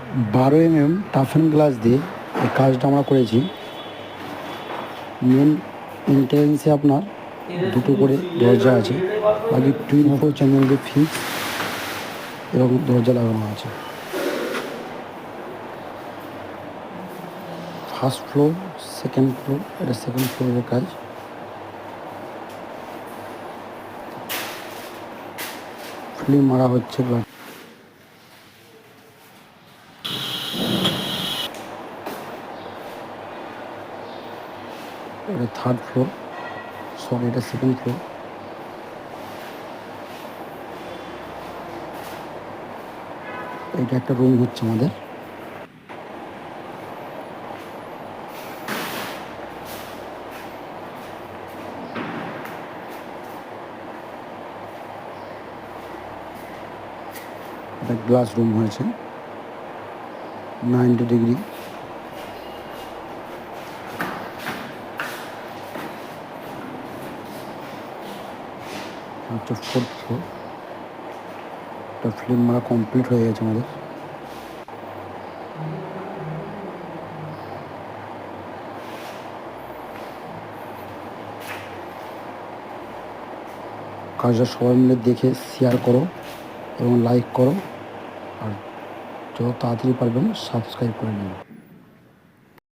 12 mm টাফেন glass দিয়ে এই কাজটা আমরা করেছি। মেন এন্ট্রেন্সে আপনার দুটো করে দরজা আছে, বাকি টুইন 4 চ্যানেল দিয়ে ফিক্স এবং দরজা লাগানো আছে। ফার্স্ট ফ্লোর, সেকেন্ড ফ্লোর, এটা সেকেন্ড ফ্লোরের কাজ। ফিল্ম মারা হচ্ছে। এটা থার্ড ফ্লোর, সরি এটা সেকেন্ড ফ্লোর। এটা একটা রুম হচ্ছে আমাদের। এটা গ্লাস রুম হয়েছে 90 ডিগ্রি। হচ্ছে ফোর্থ ফ্লোর। এটা ফিল্ম মারা কমপ্লিট হয়ে গেছে আমাদের। কাজটা সবাই মিলে দেখে শেয়ার করো এবং লাইক করো, আর যত তাড়াতাড়ি পারবেন সাবস্ক্রাইব করে নিন।